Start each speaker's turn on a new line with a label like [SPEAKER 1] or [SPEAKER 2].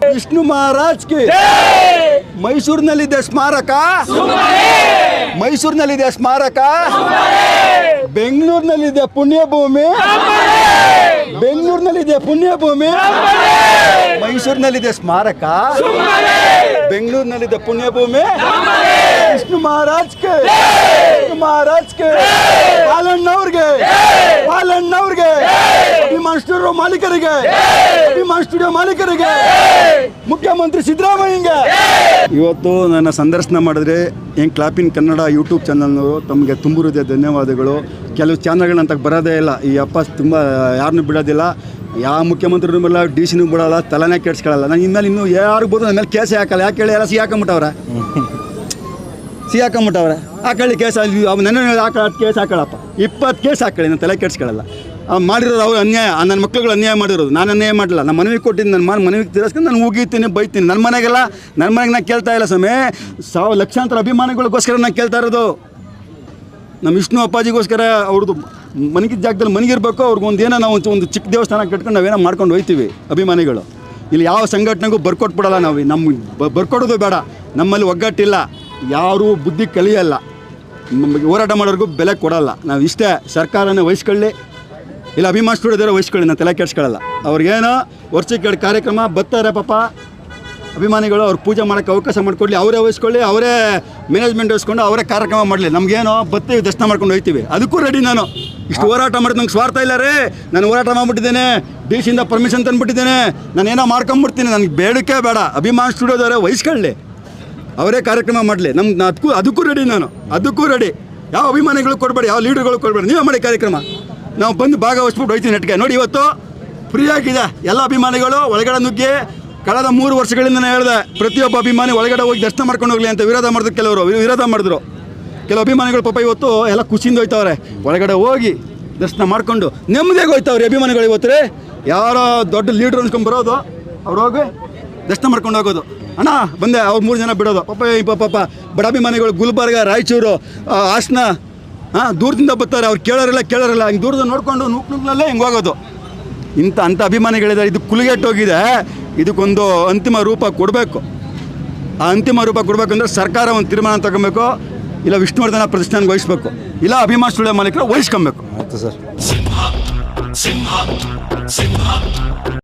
[SPEAKER 1] ವಿಷ್ಣು ಮಹಾರಾಜ್ ಗೆ ಮೈಸೂರಿನಲ್ಲಿದೆ ಸ್ಮಾರಕ, ಮೈಸೂರಿನಲ್ಲಿದೆ ಸ್ಮಾರಕ, ಬೆಂಗಳೂರಿನಲ್ಲಿದೆ ಪುಣ್ಯಭೂಮಿ, ಬೆಂಗಳೂರಿನಲ್ಲಿದೆ ಪುಣ್ಯಭೂಮಿ, ಮೈಸೂರಿನಲ್ಲಿದೆ ಸ್ಮಾರಕ, ಬೆಂಗಳೂರಿನಲ್ಲಿದೆ ಪುಣ್ಯಭೂಮಿ. ವಿಷ್ಣು ಮಹಾರಾಜ್ ಗೆ, ವಿಷ್ಣು ಮಹಾರಾಜ್ ಗೆ, ಪಾಲಣ್ಣವ್ರಿಗೆ, ಪಾಲಣ್ಣವ್ರಿಗೆ, ಅಭಿಮಾನ್ ಸ್ಟುಡಿಯೋ ಮಾಲೀಕರಿಗೆ, ಅಭಿಮಾನ್ ಸ್ಟುಡಿಯೋ ಮಾಲೀಕರಿಗೆ, ಮುಖ್ಯಮಂತ್ರಿ ಸಿದ್ದರಾಮಯ್ಯಗೆ. ಇವತ್ತು ನನ್ನ ಸಂದರ್ಶನ ಮಾಡಿದ್ರೆ ಏನು ಕ್ಲಾಪಿನ್ ಕನ್ನಡ ಯೂಟ್ಯೂಬ್ ಚಾನಲ್ನವರು ತಮಗೆ ತುಂಬ ಹೃದಯ ಧನ್ಯವಾದಗಳು. ಕೆಲವು ಚಾನಲ್ಗಳಂತ ಬರೋದೇ ಇಲ್ಲ, ಈ ಅಪ್ಪ ತುಂಬ ಯಾರನ್ನೂ ಬಿಡೋದಿಲ್ಲ, ಯಾವ ಮುಖ್ಯಮಂತ್ರಿನೂ ಬಿಡಲ್ಲ, ಡಿ ಸಿನೂ ಬಿಡೋಲ್ಲ, ತಲೆನೇ ಕೆಡ್ಸ್ಕೊಳ್ಳಲ್ಲ. ನಾನು ಇನ್ಮೇಲೆ ಇನ್ನೂ ಯಾರಿಗೂ ಬೋದು ನನ್ನ ಮೇಲೆ ಕೇಸೇ ಹಾಕಲ್ಲ. ಯಾಕೆ ಹೇಳಿ, ಎಲ್ಲ ಸಿಹಾಕೊಂಬಿಟ್ಟವ್ರೆ, ಸಿಹಾಕೊಂಬಿಟ್ಟವ್ರೆ. ಹಾಕೊಳ್ಳಿ ಕೇಸ್, ಅಲ್ಲಿ ನನ್ನ ಕೇಸ್ ಹಾಕೊಳ್ಳಪ್ಪ, 20 ಕೇಸ್ ಹಾಕೊಳ್ಳಿ, ನಾನು ತಲೆ ಕೆಡ್ಸ್ಕೊಳ್ಳಲ್ಲ. ಮಾಡಿರೋದು ಅವ್ರು ಅನ್ಯಾಯ, ನನ್ನ ಮಕ್ಳುಗಳು ಅನ್ಯಾಯ ಮಾಡಿರೋದು, ನಾನು ಅನ್ಯಾಯ ಮಾಡಲ್ಲ. ನಾನು ಮನವಿ ಕೊಟ್ಟಿದ್ದೀನಿ, ನನ್ನ ಮನವಿಗೆ ತಿರಸ್ಕೊಂಡು ನಾನು ಉಗೀತೀನಿ, ಬೈತೀನಿ. ನನ್ನ ಮನೆಗೆಲ್ಲ, ನನ್ನ ಮನೆಗೆ ನಾನು ಕೇಳ್ತಾ ಇಲ್ಲ ಸಮಯ, ಲಕ್ಷಾಂತರ ಅಭಿಮಾನಿಗಳಿಗೋಸ್ಕರ ನಾನು ಕೇಳ್ತಾ ಇರೋದು. ನಮ್ಮ ವಿಷ್ಣು ಅಪ್ಪಾಜಿಗೋಸ್ಕರ ಅವ್ರದ್ದು ಮನೆಗಿದ್ದ ಜಾಗದಲ್ಲಿ ಮನೆಗಿರ್ಬೇಕು, ಅವ್ರಿಗೊಂದು ಏನೋ ನಾವು ಒಂದು ಚಿಕ್ಕ ದೇವಸ್ಥಾನ ಕಟ್ಕೊಂಡು ನಾವೇನೋ ಮಾಡ್ಕೊಂಡು ಹೋಗ್ತೀವಿ ಅಭಿಮಾನಿಗಳು. ಇಲ್ಲಿ ಯಾವ ಸಂಘಟನೆಗೂ ಬರ್ಕೊಟ್ಬಿಡಲ್ಲ ನಾವು, ನಮ್ಮ ಬರ್ಕೊಡೋದು ಬೇಡ. ನಮ್ಮಲ್ಲಿ ಒಗ್ಗಟ್ಟಿಲ್ಲ, ಯಾರೂ ಬುದ್ಧಿ ಕಲಿಯಲ್ಲ, ಹೋರಾಟ ಮಾಡೋರಿಗೂ ಬೆಲೆ ಕೊಡಲ್ಲ. ನಾವು ಇಷ್ಟೇ, ಸರ್ಕಾರನೇ ವಹಿಸ್ಕೊಳ್ಳಿ, ಇಲ್ಲ ಅಭಿಮಾನ ಸ್ಟುಡಿಯೋದವ್ರು ವಹಿಸ್ಕೊಳ್ಳಿ, ನಾನು ತಲೆ ಕೆಡ್ಸ್ಕೊಳ್ಳಲ್ಲ. ಅವ್ರಿಗೇನೋ ವರ್ಷಕ್ಕೆ 2 ಕಾರ್ಯಕ್ರಮ ಬರ್ತಾರೆ ಪಾಪ ಅಭಿಮಾನಿಗಳು, ಅವ್ರು ಪೂಜೆ ಮಾಡೋಕ್ಕೆ ಅವಕಾಶ ಮಾಡಿಕೊಡ್ಲಿ, ಅವರೇ ವಹಿಸ್ಕೊಳ್ಳಿ, ಅವರೇ ಮ್ಯಾನೇಜ್ಮೆಂಟ್ ವಹಿಸ್ಕೊಂಡು ಅವರೇ ಕಾರ್ಯಕ್ರಮ ಮಾಡಲಿ. ನಮಗೇನೋ ಬರ್ತೀವಿ, ದರ್ಶನ ಮಾಡ್ಕೊಂಡು ಹೋಗ್ತೀವಿ, ಅದಕ್ಕೂ ರೆಡಿ. ನಾನು ಇಷ್ಟು ಹೋರಾಟ ಮಾಡಿದ್ ನಂಗೆ ಸ್ವಾರ್ಥ ಇಲ್ಲ ರೀ. ನಾನು ಹೋರಾಟ ಮಾಡಿಬಿಟ್ಟಿದ್ದೇನೆ, ಡಿ ಸಿಯಿಂದ ಪರ್ಮಿಷನ್ ತಂದುಬಿಟ್ಟಿದ್ದೇನೆ, ನಾನೇನೋ ಮಾಡ್ಕೊಂಬಿಡ್ತೀನಿ, ನನಗೆ ಬೇಡಕ್ಕೆ ಬೇಡ. ಅಭಿಮಾನ ಸ್ಟುಡಿಯೋದವರೇ ವಹಿಸ್ಕೊಳ್ಳಿ, ಅವರೇ ಕಾರ್ಯಕ್ರಮ ಮಾಡಲಿ, ನಮ್ಗೆ ಅದಕ್ಕೂ ರೆಡಿ. ನಾನು ಅದಕ್ಕೂ ರೆಡಿ. ಯಾವ ಅಭಿಮಾನಿಗಳು ಕೊಡಬೇಡಿ, ಯಾವ ಲೀಡರ್ಗಳು ಕೊಡಬೇಡಿ, ನೀವೇ ಮಾಡಿ ಕಾರ್ಯಕ್ರಮ, ನಾವು ಬಂದು ಭಾಗವಹಿಸ್ಬಿಟ್ಟು ಹೋಗ್ತೀವಿ ನೆಟ್ಗೆ. ನೋಡಿ ಇವತ್ತು ಫ್ರೀ ಆಗಿದೆ, ಎಲ್ಲ ಅಭಿಮಾನಿಗಳು ಒಳಗಡೆ ನುಗ್ಗಿ. ಕಳೆದ 3 ವರ್ಷಗಳಿಂದ ನಾನು ಹೇಳಿದೆ, ಪ್ರತಿಯೊಬ್ಬ ಅಭಿಮಾನಿ ಒಳಗಡೆ ಹೋಗಿ ದರ್ಶನ ಮಾಡ್ಕೊಂಡು ಹೋಗಲಿ ಅಂತ ವಿರೋಧ ಮಾಡಿದ್ರು. ಕೆಲವರು ವಿರೋಧ ಮಾಡಿದ್ರು, ಕೆಲವು ಅಭಿಮಾನಿಗಳು ಪಾಪ ಇವತ್ತು ಎಲ್ಲ ಖುಷಿಯಿಂದ ಹೋಯ್ತವ್ರೆ, ಒಳಗಡೆ ಹೋಗಿ ದರ್ಶನ ಮಾಡ್ಕೊಂಡು ನೆಮ್ಮದಿಯಾಗಿ ಹೋಯ್ತವ್ರೆ ಅಭಿಮಾನಿಗಳು. ಇವತ್ತು ರೀ ಯಾರೋ ದೊಡ್ಡ ಲೀಡ್ರ್ ಅನ್ಸ್ಕೊಂಬರೋದು, ಅವ್ರು ಹೋಗಿ ದರ್ಶನ ಮಾಡ್ಕೊಂಡು ಹೋಗೋದು. ಅಣ್ಣ ಬಂದೆ, ಅವ್ರು 3 ಜನ ಬಿಡೋದು. ಪಾಪ ಬಡ ಅಭಿಮಾನಿಗಳು ಗುಲ್ಬರ್ಗ, ರಾಯಚೂರು, ಹಾಸನ, ದೂರದಿಂದ ಬರ್ತಾರೆ, ಅವ್ರು ಕೇಳೋರಿಲ್ಲ, ಹಿಂಗೆ ದೂರದ ನೋಡಿಕೊಂಡು ನುಗ್ನಲ್ಲೇ ಹಿಂಗೆ ಹೋಗೋದು. ಅಂಥ ಅಭಿಮಾನಿಗಳಿದ್ದಾರೆ. ಇದು ಕುಲಿಗೆಟ್ಟೋಗಿದೆ, ಇದಕ್ಕೊಂದು ಅಂತಿಮ ರೂಪ ಕೊಡಬೇಕು. ಆ ಅಂತಿಮ ರೂಪ ಕೊಡಬೇಕಂದ್ರೆ ಸರ್ಕಾರ ಒಂದು ತೀರ್ಮಾನ ತಗೊಬೇಕು, ಇಲ್ಲ ವಿಷ್ಣುವರ್ಧನ ಪ್ರತಿಷ್ಠಾನಕ್ಕೆ ವಹಿಸ್ಬೇಕು, ಇಲ್ಲ ಅಭಿಮಾನ ಸ್ಟುಡಿಯೋ ಮಾಲೀಕರು ವಹಿಸ್ಕೊಬೇಕು. ಆಯ್ತು ಸರ್.